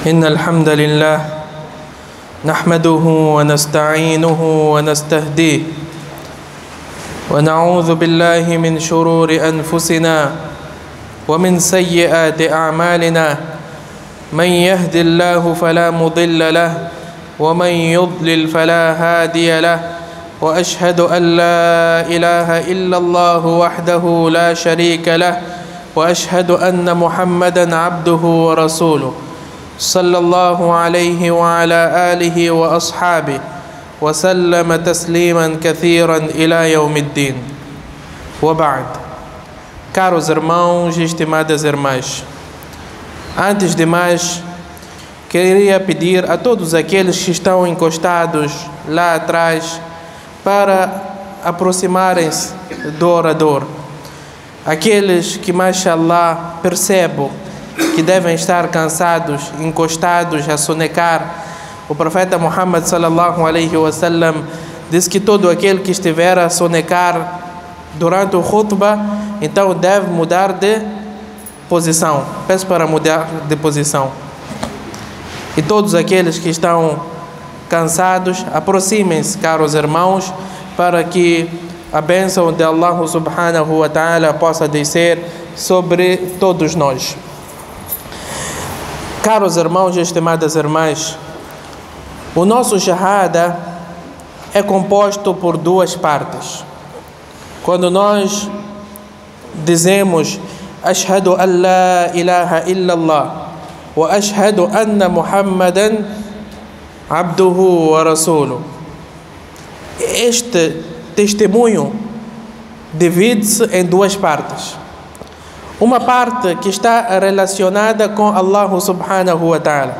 إن الحمد لله نحمده ونستعينه ونستهديه ونعوذ بالله من شرور أنفسنا ومن سيئات أعمالنا من يهد الله فلا مضل له ومن يضلل فلا هادي له وأشهد أن لا إله إلا الله وحده لا شريك له وأشهد أن محمدا عبده ورسوله صلى الله عليه وعلى آله وأصحابه وسلم تسليما كثيرا إلى يوم الدين وبعد. Caros irmãos e estimadas irmãs, antes de mais, queria pedir a todos aqueles que estão encostados lá atrás para aproximarem-se do orador. Aqueles que, mashallah, percebo que devem estar cansados, encostados, a sonecar. O profeta Muhammad sallallahu alaihi wasallam diz que todo aquele que estiver a sonecar durante o khutbah, então deve mudar de posição. Peço para mudar de posição. E todos aqueles que estão cansados, aproximem-se, caros irmãos, para que a bênção de Allah subhanahu wa ta'ala possa descer sobre todos nós. Caros irmãos e estimadas irmãs, o nosso shahada é composto por duas partes. Quando nós dizemos Ashhadu an la ilaha illallah wa ashhadu anna Muhammadan abduhu wa rasuluh, este testemunho divide-se em duas partes. Uma parte que está relacionada com Allah subhanahu wa ta'ala,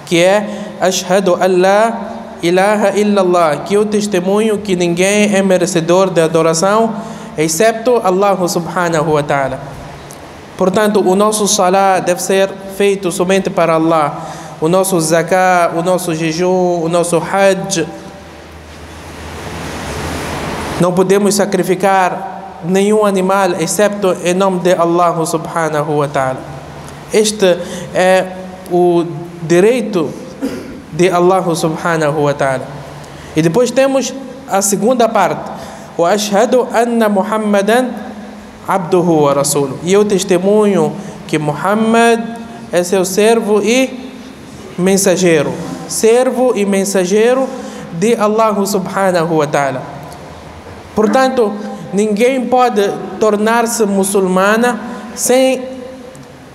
que é Ashhadu an la ilaha illallah, que é o testemunho que ninguém é merecedor de adoração excepto Allah subhanahu wa ta'ala. Portanto, o nosso salah deve ser feito somente para Allah. O nosso zakah, o nosso jejum, o nosso hajj. Não podemos sacrificar nenhum animal excepto em nome de Allah subhanahu wa ta'ala. Este é o direito de Allah subhanahu wa ta'ala. E depois temos a segunda parte. Wa ashhadu anna Muhammadan abduhu wa rasuluh. E eu testemunho que Muhammad é seu servo e mensageiro. Servo e mensageiro de Allah subhanahu wa ta'ala. Portanto, ninguém pode tornar-se muçulmana sem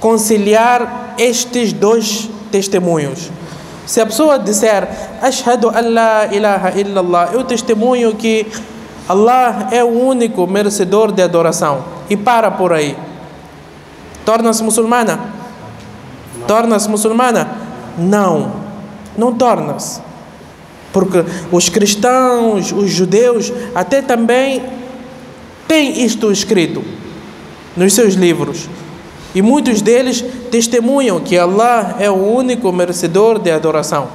conciliar estes dois testemunhos. Se a pessoa disser Ashhadu an la ilaha illallah, eu testemunho que Allah é o único merecedor de adoração, e para por aí, torna-se muçulmana? Torna-se muçulmana? Não, não torna-se. Porque os cristãos, os judeus, até também têm isto escrito nos seus livros. E muitos deles testemunham que Allah é o único merecedor de adoração.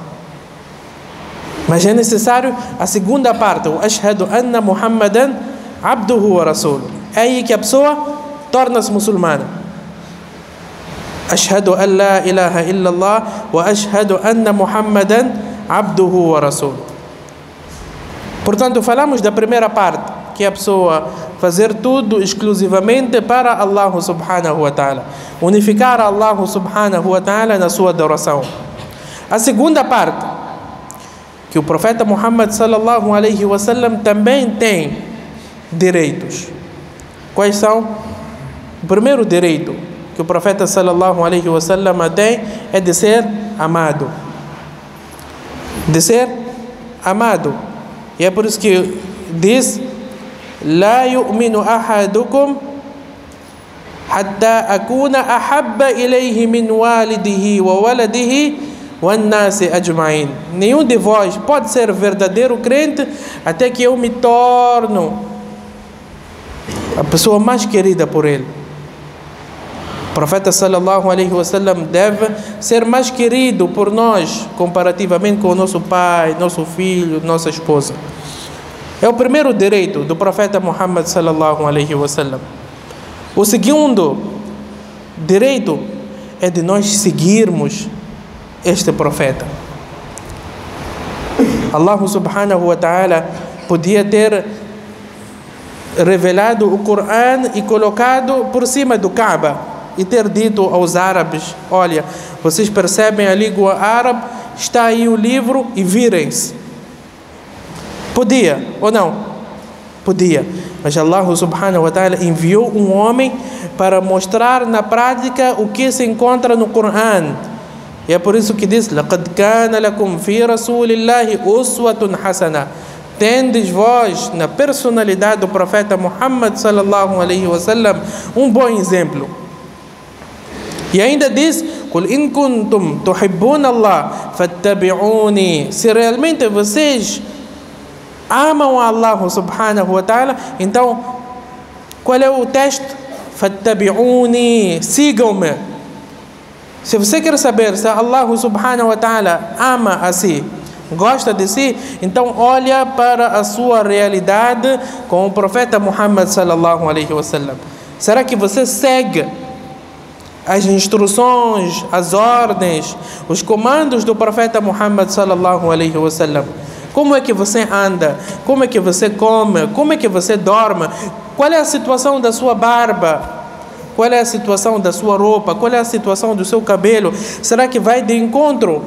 Mas é necessário a segunda parte, o Ashhadu anna Muhammadan abduhu wa rasuluh. É aí que a pessoa torna-se muçulmana. Ashhadu an la ilaha illallah wa ashhadu anna Muhammadan abduhu wa rasuluh. Portanto, falamos da primeira parte, que é a pessoa fazer tudo exclusivamente para Allah subhanahu wa ta'ala, unificar Allah subhanahu wa ta'ala na sua adoração. A segunda parte, que o profeta Muhammad sallallahu alaihi wasallam também tem direitos. Quais são? O primeiro direito que o profeta sallallahu alaihi wasallam tem é de ser amado. De ser amado. E é por isso que diz La yu'minu ahadukum hatta akuna ahabba ilayhi min walidihi wa waladihi wan nasi ajma'in. Nenhum de vós pode ser verdadeiro crente até que eu me torno a pessoa mais querida por ele. O profeta sallallahu alaihi wasallam deve ser mais querido por nós comparativamente com o nosso pai, nosso filho, nossa esposa. É o primeiro direito do profeta Muhammad sallallahu alaihi wasallam. O segundo direito é de nós seguirmos este profeta. Allah subhanahu wa ta'ala podia ter revelado o Corão e colocado por cima do Kaaba e ter dito aos árabes: olha, vocês percebem a língua árabe, está aí o livro e virem-se. Podia ou não? Podia. Mas Allah subhanahu wa ta'ala enviou um homem para mostrar na prática o que se encontra no Corão. E é por isso que diz: لَقَدْ كَانَ لَكُمْ فِي رَسُولِ اللَّهِ أُسْوَةٌ حَسَنَةٌ. Tendes vós na personalidade do profeta Muhammad sallallahu alaihi wasallam um bom exemplo. E ainda diz: قُلْ إِن كُنْتُمْ تُحِبُّونَ اللَّهَ فَاتَّبِعُونِي. Se realmente vocês amam a Allah subhanahu wa ta'ala, então qual é o texto? فَاتَّبِعُونِي. Sigam-me. Se você quer saber se Allah subhanahu wa ta'ala ama a si, gosta de si, então olha para a sua realidade com o profeta Muhammad sallallahu alaihi wasallam. Será que você segue as instruções, as ordens, os comandos do profeta Muhammad sallallahu alaihi wasallam? Como é que você anda? Como é que você come? Como é que você dorme? Qual é a situação da sua barba? Qual é a situação da sua roupa? Qual é a situação do seu cabelo? Será que vai de encontro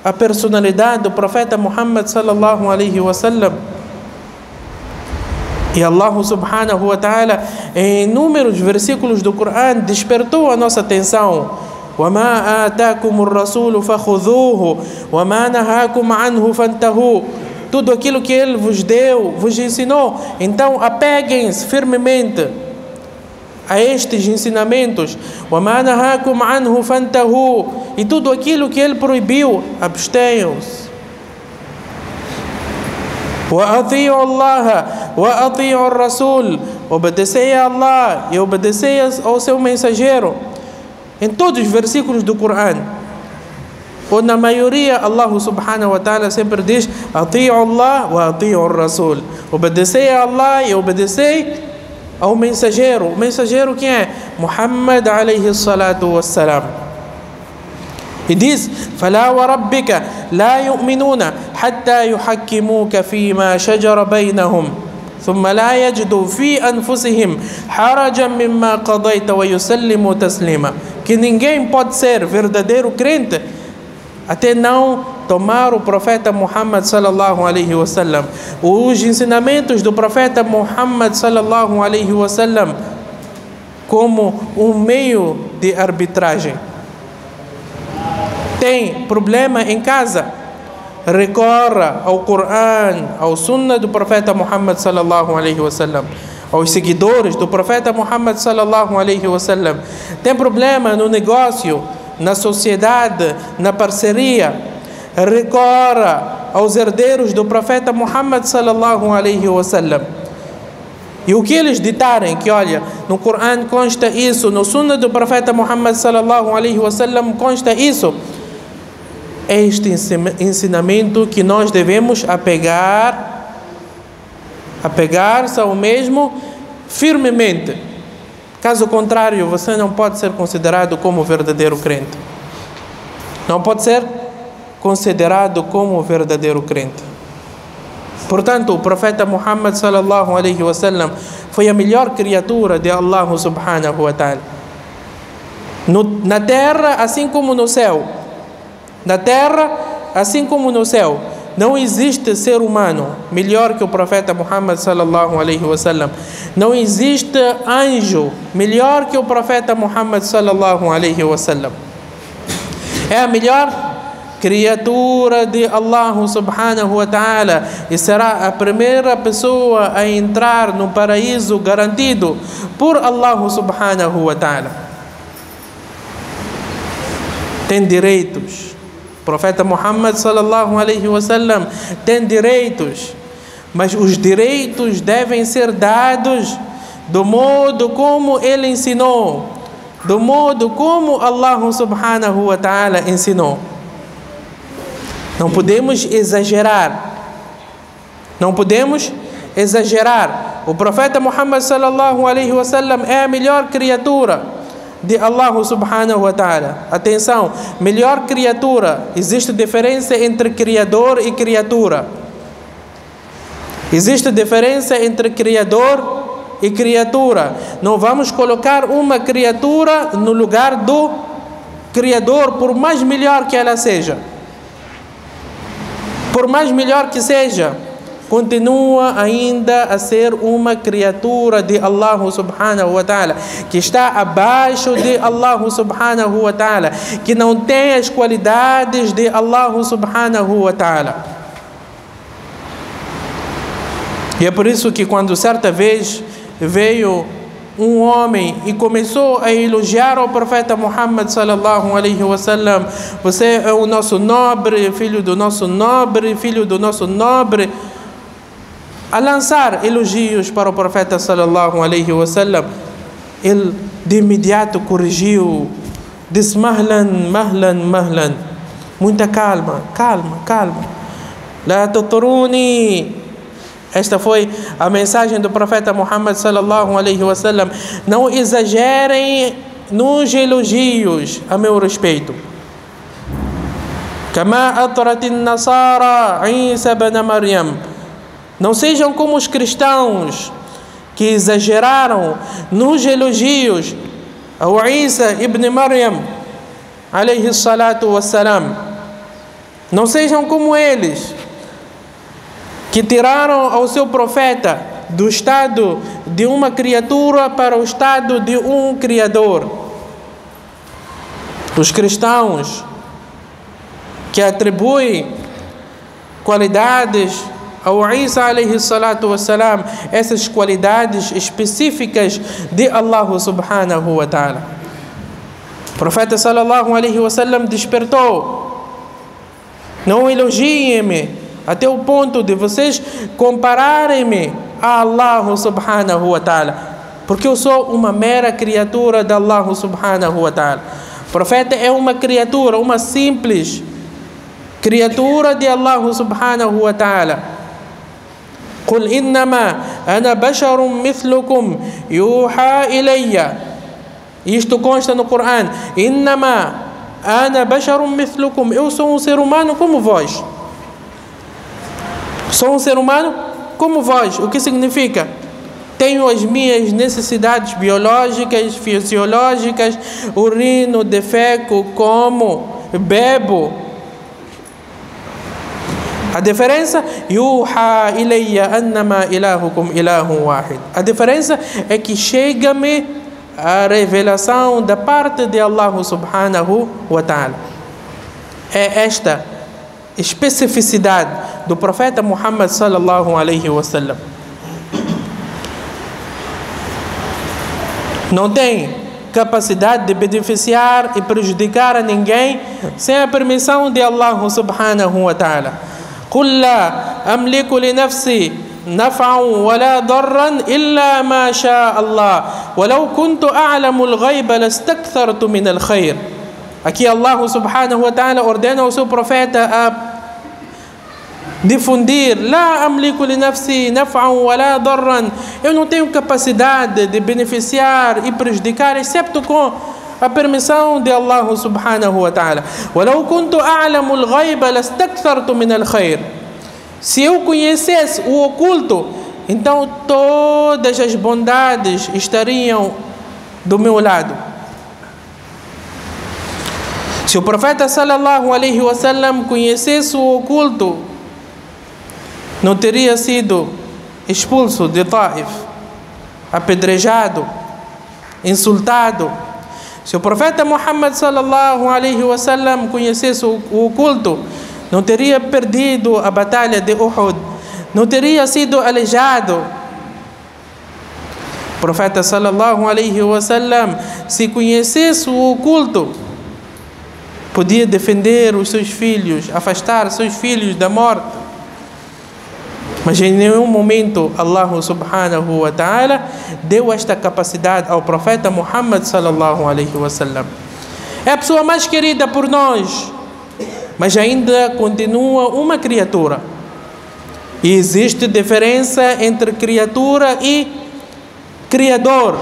à personalidade do profeta Muhammad sallallahu alaihi wasallam? E Allah subhanahu wa ta'ala, em inúmeros versículos do Corão, despertou a nossa atenção. وَمَا آتَاكُمُ الرَّسُولُ فَخُذُوهُ وَمَا نَهَاكُمْ عَنْهُ فَانْتَهُوا. Tudo aquilo que Ele vos deu, vos ensinou, então apeguem-se firmemente a estes ensinamentos. وَمَا نَهَاكُمْ عَنْهُ فَانْتَهُوا. E tudo aquilo que Ele proibiu, abstenham-se. وَأَطِيعُوا اللَّهَ وَأَطِيعُوا الرَّسُولَ. Obedecei a Allah e obedecei ao seu mensageiro. Em todos os versículos do Corão, ou na maioria, Allah subhanahu wa ta'ala sempre diz: أَطِيعُوا Allah wa أَطِيعُوا الرَّسُولَ. Obedecei a Allah e obedecei ao mensageiro. O mensageiro quem é? Muhammad alayhi salatu wassalam. E diz: فَلَا وَرَبِّكَ لَا يُؤْمِنُونَ حَتَّى يُحَكِّمُوكَ فِيمَا شَجَرَ بَيْنَهُمْ ثُمَّ لَا يَجِدُوا فِي أَنفُسِهِمْ حَرَجًا مِمَّا قَضَيْتَ وَيُسَلِّمُوا تَسْلِيمًا. Que ninguém pode ser verdadeiro crente até não tomar o profeta Muhammad sallallahu alaihi wasallam, os ensinamentos do profeta Muhammad sallallahu alaihi wasallam, como um meio de arbitragem. Tem problema em casa? Recorra ao Corão, ao Sunnah do profeta Muhammad sallallahu alaihi wasallam, aos seguidores do profeta Muhammad sallallahu alaihi wasallam. Tem problema no negócio, na sociedade, na parceria? Recorra aos herdeiros do profeta Muhammad sallallahu alaihi wasallam. E o que eles ditarem, que olha, no Corão consta isso, no Sunnah do profeta Muhammad sallallahu alaihi wasallam consta isso, é este ensinamento que nós devemos apegar-se ao mesmo firmemente. Caso contrário, você não pode ser considerado como verdadeiro crente. Não pode ser considerado como verdadeiro crente. Portanto, o profeta Muhammad sallallahu alaihi wasallam foi a melhor criatura de Allah subhanahu wa ta'ala. Na terra, assim como no céu. Na terra, assim como no céu. Não existe ser humano melhor que o profeta Muhammad sallallahu alaihi wasallam. Não existe anjo melhor que o profeta Muhammad sallallahu alaihi wasallam. É a melhor criatura de Allah subhanahu wa ta'ala e será a primeira pessoa a entrar no paraíso garantido por Allah subhanahu wa ta'ala. Tem direitos. O profeta Muhammad sallallahu alaihi wasallam tem direitos, mas os direitos devem ser dados do modo como ele ensinou, do modo como Allah subhanahu wa ta'ala ensinou. Não podemos exagerar. Não podemos exagerar. O profeta Muhammad sallallahu alaihi wasallam é a melhor criatura. de Allah subhanahu wa ta'ala. Atenção, melhor criatura. Existe diferença entre criador e criatura. Existe diferença entre criador e criatura. Não vamos colocar uma criatura no lugar do criador, por mais melhor que ela seja. Por mais melhor que seja, continua ainda a ser uma criatura de Allah subhanahu wa ta'ala, que está abaixo de Allah subhanahu wa ta'ala, que não tem as qualidades de Allah subhanahu wa ta'ala. E é por isso que quando certa vez veio um homem e começou a elogiar o profeta Muhammad sallallahu alaihi wasallam, você é o nosso nobre, filho do nosso nobre, filho do nosso nobre, a lançar elogios para o profeta sallallahu alaihi wasallam, ele de imediato corrigiu, disse: mahlan, mahlan, mahlan, muita calma, calma, calma, la tutruni. Esta foi a mensagem do profeta Muhammad sallallahu alaihi wasallam. Não exagerem nos elogios a meu respeito. Kama atrat an-nasara Isa ibn Maryam. Não sejam como os cristãos que exageraram nos elogios ao Isa ibn Maryam alaihi salatu wassalam. Não sejam como eles, que tiraram ao seu profeta do estado de uma criatura para o estado de um criador. Os cristãos que atribuem qualidades ao Isa alaihi salatu wassalam, essas qualidades específicas de Allah subhanahu wa ta'ala. O profeta sallallahu alaihi wasallam despertou: não elogiem-me até o ponto de vocês compararem-me a Allah subhanahu wa ta'ala, porque eu sou uma mera criatura de Allah subhanahu wa ta'ala. O profeta é uma criatura, uma simples criatura de Allah subhanahu wa ta'ala. قل إنما أنا بشر مثلكم يوحى إلي. Isto consta no Corão. إنما أنا بشر مثلكم. Eu sou um ser humano como vós. Sou um ser humano como vós. O que significa? Tenho as minhas necessidades biológicas, fisiológicas, urino, defeco, como, bebo. A diferença? Yuha ilayya annama ilahukum ilahun wahid. A diferença é que chega-me a revelação da parte de Allah subhanahu wa ta'ala. É esta especificidade do profeta Muhammad sallallahu alaihi wasallam. Não tem capacidade de beneficiar e prejudicar a ninguém sem a permissão de Allah subhanahu wa ta'ala. قل لا أملك لنفسي نفعا ولا ضرا إلا ما شاء الله ولو كنت أعلم الغيب لاستكثرت من الخير. Aqui Allah subhanahu wa ta'ala ordena ao seu profeta a difundir: لا أملك لنفسي نفعا ولا ضرا. Eu não tenho capacidade de beneficiar e prejudicar excepto com a permissão de Allah subhanahu wa ta'ala. وَلَوْ كُنْتُ أَعْلَمُ الْغَيْبَ لَاسْتَكْثَرْتُ مِنَ الْخَيْرِ. Se eu conhecesse o oculto, então todas as bondades estariam do meu lado. Se o profeta sallallahu alaihi wasallam conhecesse o oculto, não teria sido expulso de Taif, apedrejado, insultado. Se o profeta Muhammad sallallahu alaihi wasallam conhecesse o oculto, não teria perdido a batalha de Uhud, não teria sido aleijado. O profeta sallallahu alaihi wasallam, se conhecesse o oculto, podia defender os seus filhos, afastar seus filhos da morte. Mas em nenhum momento Allah subhanahu wa ta'ala deu esta capacidade ao profeta Muhammad sallallahu alaihi wasallam. É a pessoa mais querida por nós, mas ainda continua uma criatura. E existe diferença entre criatura e criador.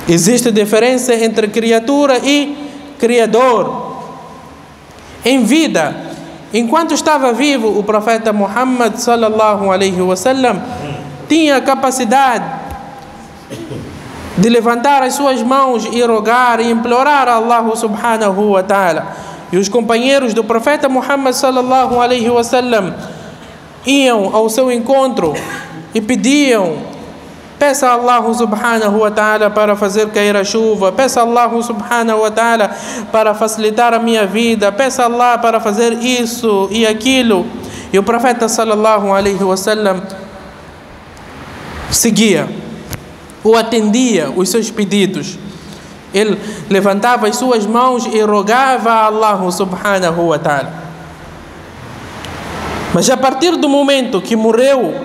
Existe diferença entre criatura e Criador. Em vida, enquanto estava vivo, o profeta Muhammad sallallahu alaihi wasallam tinha a capacidade de levantar as suas mãos e rogar e implorar a Allah subhanahu wa ta'ala. E os companheiros do profeta Muhammad sallallahu alaihi wasallam iam ao seu encontro e pediam: peça a Allah subhanahu wa ta'ala para fazer cair a chuva, peça a Allah subhanahu wa ta'ala para facilitar a minha vida, peça a Allah para fazer isso e aquilo. E o profeta sallallahu alaihi wasallam seguia, ou atendia os seus pedidos. Ele levantava as suas mãos e rogava a Allah subhanahu wa ta'ala. Mas a partir do momento que morreu,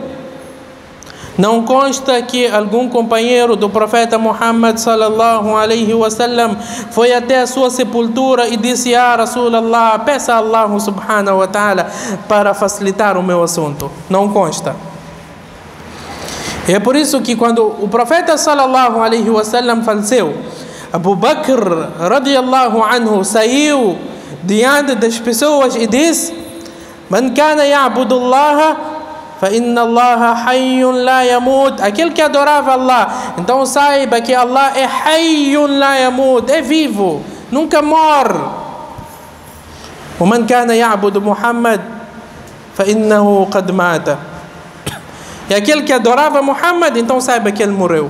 não consta que algum companheiro do profeta Muhammad sallallahu alaihi wasallam foi até a sua sepultura e disse: "Ya Rasulallah, peça a Allah subhanahu wa ta'ala para facilitar o meu assunto." Não consta. É por isso que quando o profeta sallallahu alaihi wasallam faleceu, Abu Bakr radiyallahu anhu saiu diante das pessoas e disse: "Man kana ya'budu Allah fa inna Allah hayyun la yamut." Aquele que adorava Allah, então saiba que Allah é hayyun la yamut, é vivo, nunca morre. "Wa man kana ya'budu Muhammad fa innahu qad mata." E aquele que adorava Muhammad, então saiba que ele morreu.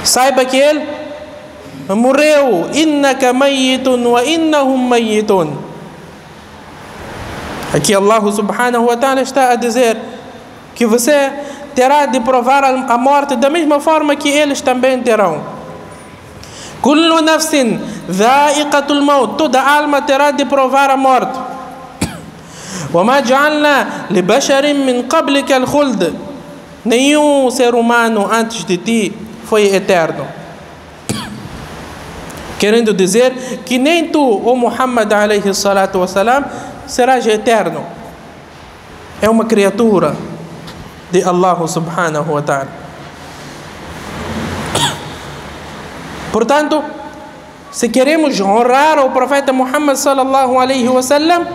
Saiba que ele morreu. "Innaka mayyitun wa innahum mayyitun." Aqui Allah subhanahu wa ta'ala está a dizer que você terá de provar a morte da mesma forma que eles também terão. "Kullu nafsin dha'iqatul maut." Toda alma terá de provar a morte. "وَمَا جَعَلْنَا لِبَشَرٍ مِّن قَبْلِكَ الْخُلْدِ." Nenhum ser humano antes de ti foi eterno. Querendo dizer que nem tu, o Muhammad alaihi salatu wassalam, serás eterno. É uma criatura de Allah subhanahu wa ta'ala. Portanto, se queremos honrar o profeta Muhammad sallallahu alaihi wasallam,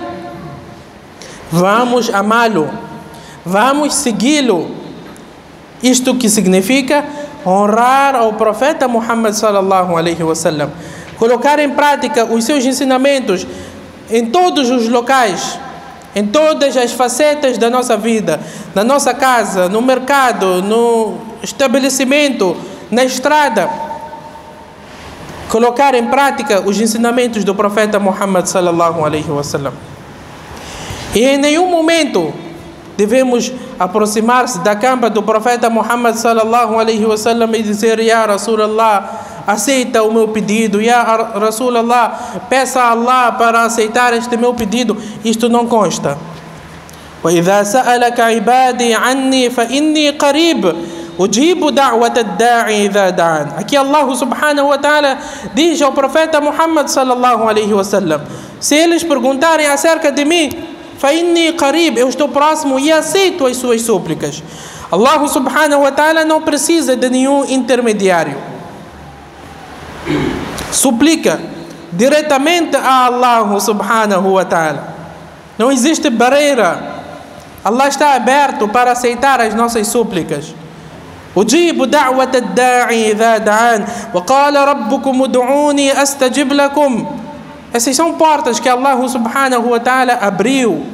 vamos amá-lo, vamos segui-lo. Isto que significa honrar ao profeta Muhammad sallallahu alaihi wasallam, colocar em prática os seus ensinamentos em todos os locais, em todas as facetas da nossa vida, na nossa casa, no mercado, no estabelecimento, na estrada. Colocar em prática os ensinamentos do profeta Muhammad sallallahu alaihi wasallam. E em nenhum momento devemos aproximar-se da cama do profeta Muhammad sallallahu alaihi wasallam e dizer: "Ya Rasulallah, aceita o meu pedido. Ya Rasulallah, peça a Allah para aceitar este meu pedido." Isto não consta. وَإِذَا سَأَلَكَ عِبَادِي عَنِّي فَإِنِّي قَرِيبٌ أُجِيبُ دَعْوَةَ الدَّاعِ إِذَا دَعَانِ. Aqui Allah subhanahu wa ta'ala diz ao profeta Muhammad sallallahu alaihi wasallam: se eles perguntarem acerca de mim, فَإِنِّي قَرِيبٌ, eu estou próximo e aceito as suas súplicas. Allah subhanahu wa ta'ala não precisa de nenhum intermediário. Suplica diretamente a Allah subhanahu wa ta'ala. Não existe barreira. Allah está aberto para aceitar as nossas súplicas. أجيب دعوة الداعي إذا دعان وقال ربكم ادعوني أستجب لكم. Essas são portas que Allah subhanahu wa ta'ala abriu.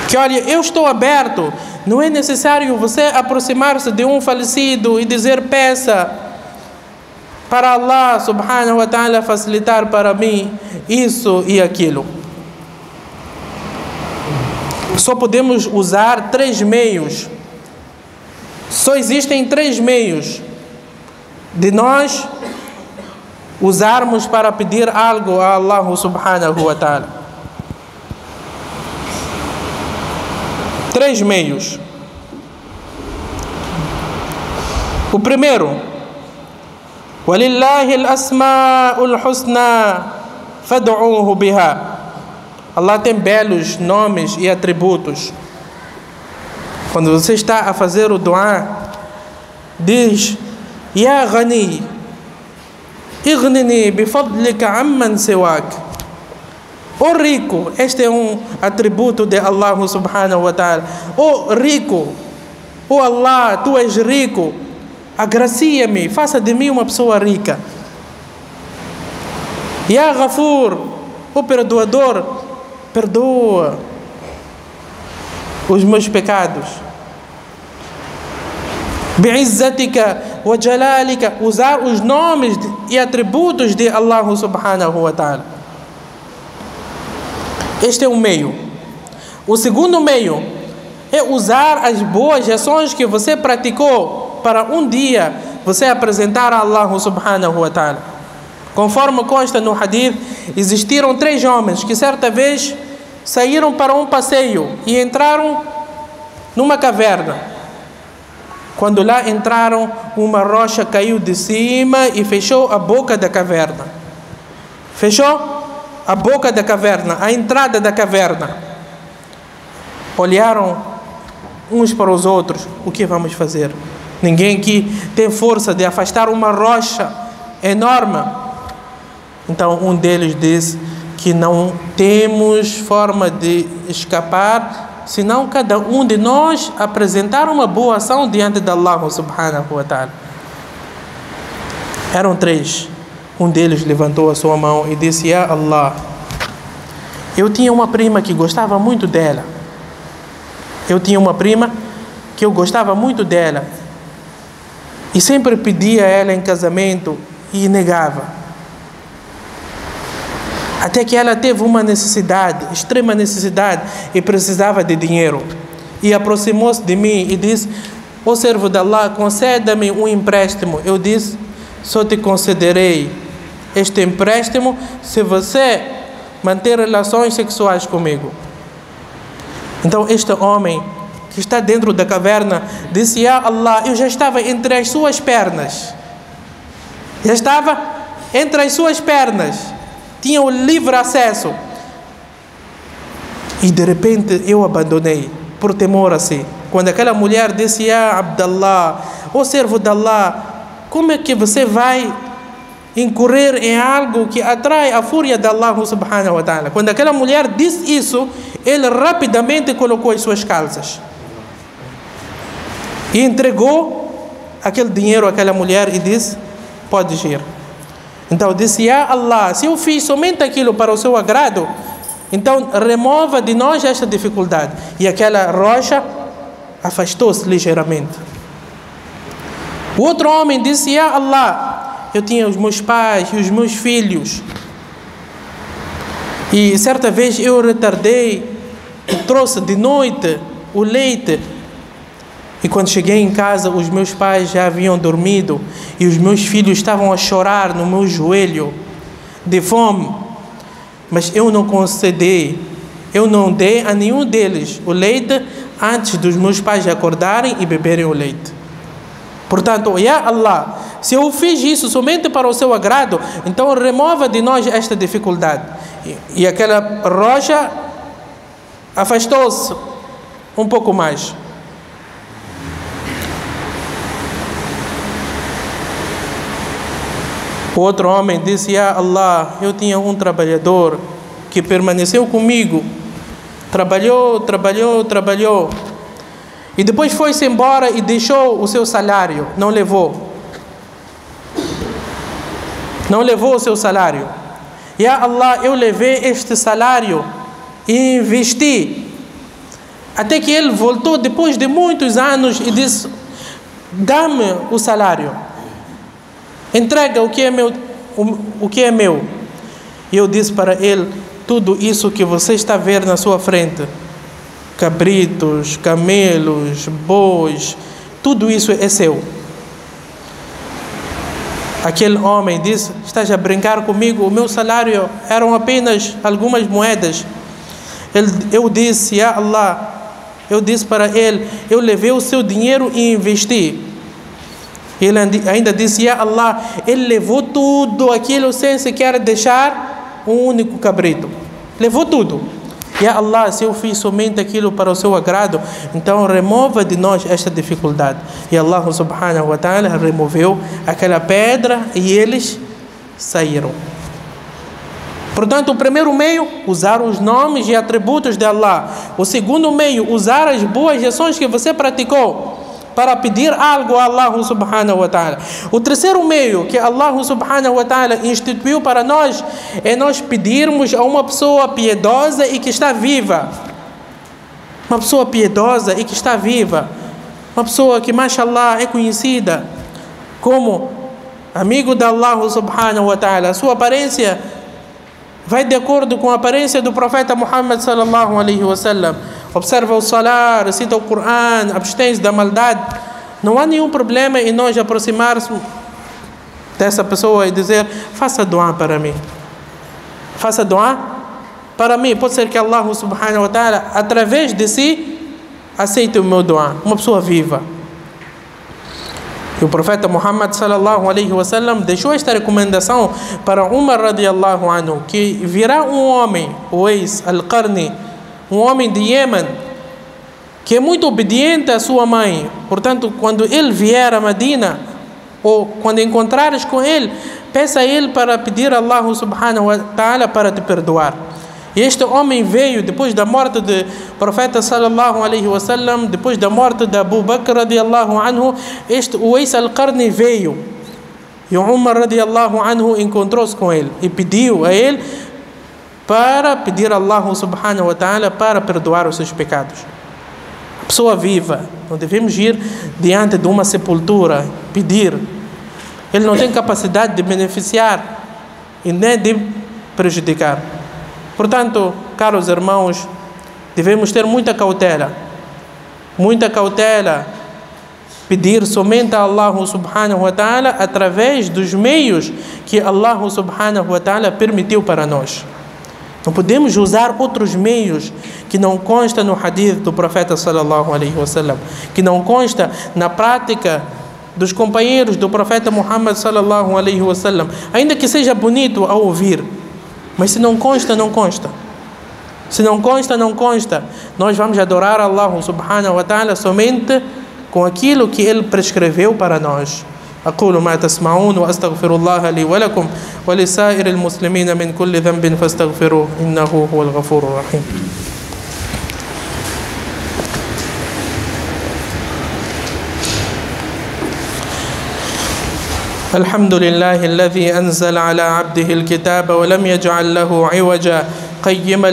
Que olha, eu estou aberto. Não é necessário você aproximar-se de um falecido e dizer: peça para Allah subhanahu wa ta'ala facilitar para mim isso e aquilo. Só podemos usar 3 meios. Só existem 3 meios de nós usarmos para pedir algo a Allah subhanahu wa ta'ala. 3 meios. O primeiro: وَلِلَّهِ الْأَسْمَاءُ الْحُسْنَى فَادْعُوهُ بِهَا. Allah tem belos nomes e atributos. Quando você está a fazer o dua, diz: Ya Ghani, ighnini bifadlika amman siwak. O rico, este é um atributo de Allah subhanahu wa ta'ala. O rico, o Allah, tu és rico, agracia-me, faça de mim uma pessoa rica. Ya Ghafur, o perdoador, perdoa os meus pecados. Bi'izzatika wa jalalika, usar os nomes e atributos de Allah subhanahu wa ta'ala. Este é um meio. O segundo meio é usar as boas ações que você praticou para um dia você apresentar a Allah subhanahu wa ta'ala. Conforme consta no hadith, existiram 3 homens que certa vez saíram para um passeio e entraram numa caverna. Quando lá entraram, uma rocha caiu de cima e fechou a boca da caverna. Fechou a boca da caverna, a entrada da caverna. Olharam uns para os outros: o que vamos fazer? Ninguém aqui tem força de afastar uma rocha enorme. Então um deles disse que não temos forma de escapar senão cada um de nós apresentar uma boa ação diante de Allah subhanahu wa ta'ala. Eram 3. Um deles levantou a sua mão e disse: Ya Allah, eu tinha uma prima que gostava muito dela. Eu tinha uma prima que eu gostava muito dela e sempre pedia a ela em casamento e negava. Até que ela teve uma necessidade, extrema necessidade, e precisava de dinheiro. E aproximou-se de mim e disse: ó servo de Allah, conceda-me um empréstimo. Eu disse: só te concederei este empréstimo se você manter relações sexuais comigo. Então este homem que está dentro da caverna disse: Ya Allah, eu já estava entre as suas pernas. Já estava entre as suas pernas. Tinha o livre acesso. E de repente eu abandonei por temor a si. Quando aquela mulher disse: Ya Abdallah, ó servo de Allah, como é que você vai incorrer em algo que atrai a fúria de Allah subhanahu wa ta'ala? Quando aquela mulher disse isso, ele rapidamente colocou as suas calças e entregou aquele dinheiro àquela mulher e disse: pode ir. Então disse: Ya Allah, se eu fiz somente aquilo para o seu agrado, então remova de nós esta dificuldade. E aquela rocha afastou-se ligeiramente. O outro homem disse: Ya Allah, eu tinha os meus pais e os meus filhos, e certa vez eu retardei e trouxe de noite o leite, e quando cheguei em casa os meus pais já haviam dormido e os meus filhos estavam a chorar no meu joelho de fome, mas eu não concedi, eu não dei a nenhum deles o leite antes dos meus pais acordarem e beberem o leite. Portanto, Ya Allah, se eu fiz isso somente para o seu agrado, então remova de nós esta dificuldade. E aquela rocha afastou-se um pouco mais. O outro homem disse: Ya Allah, eu tinha um trabalhador que permaneceu comigo, trabalhou, e depois foi-se embora e deixou o seu salário, não levou o seu salário. Ya Allah, eu levei este salário e investi, até que ele voltou depois de muitos anos e disse: dá-me o salário, entrega o que é meu. E eu disse para ele: tudo isso que você está vendo na sua frente, cabritos, camelos, bois, tudo isso é seu. Aquele homem disse: estás a brincar comigo? O meu salário eram apenas algumas moedas. Eu disse: Ya Allah, eu disse para ele: eu levei o seu dinheiro e investi. Ele ainda disse: Ya Allah, ele levou tudo aquilo sem sequer deixar um único cabrito. Levou tudo. Ya Allah, se eu fiz somente aquilo para o seu agrado, então remova de nós esta dificuldade. E Allah subhanahu wa ta'ala removeu aquela pedra e eles saíram. Portanto, o primeiro meio, usar os nomes e atributos de Allah. O segundo meio, usar as boas ações que você praticou para pedir algo a Allah subhanahu wa ta'ala. O terceiro meio que Allah subhanahu wa ta'ala instituiu para nós é nós pedirmos a uma pessoa piedosa e que está viva. Uma pessoa piedosa e que está viva. Uma pessoa que, mashallah, é conhecida como amigo de Allah subhanahu wa ta'ala. A sua aparência vai de acordo com a aparência do profeta Muhammad sallallahu alaihi wasallam. Observa o salar, recita o Coran, abstém-se da maldade. Não há nenhum problema em nós aproximarmos dessa pessoa e dizer: faça dua para mim. Faça dua para mim. Pode ser que Allah subhanahu wa ta'ala, através de si, aceite o meu dua. Uma pessoa viva. E o profeta Muhammad sallallahu alaihi wasallam deixou esta recomendação para Umar radiallahu anhu, que virá um homem, Uwais al-Qarni, um homem de Iêmen, que é muito obediente à sua mãe. Portanto, quando ele vier a Medina, ou quando encontrares com ele, peça a ele para pedir a Allah subhanahu wa ta'ala para te perdoar. E este homem veio depois da morte do profeta sallallahu alaihi wasallam, depois da morte de Abu Bakr radiallahu anhu. Este Uwais al-Qarni veio, e Umar radiallahu anhu encontrou-se com ele e pediu a ele para pedir a Allah subhanahu wa ta'ala para perdoar os seus pecados. A pessoa viva, não devemos ir diante de uma sepultura pedir. Ele não tem capacidade de beneficiar e nem de prejudicar. Portanto, caros irmãos, devemos ter muita cautela, pedir somente a Allah subhanahu wa ta'ala através dos meios que Allah subhanahu wa ta'ala permitiu para nós. Não podemos usar outros meios que não consta no hadith do profeta sallallahu alaihi wasallam, que não consta na prática dos companheiros do profeta Muhammad sallallahu alaihi wasallam, ainda que seja bonito ao ouvir. Mas se não consta, não consta. Se não consta, não consta. Nós vamos adorar Allah subhanahu wa ta'ala somente com aquilo que Ele prescreveu para nós. أقول ما تسمعون وأستغفر الله لي ولكم ولسائر المسلمين من كل ذنب فاستغفروه إنه هو الغفور الرحيم. الحمد لله الذي أنزل على عبده الكتاب ولم يجعل له عوجا قيما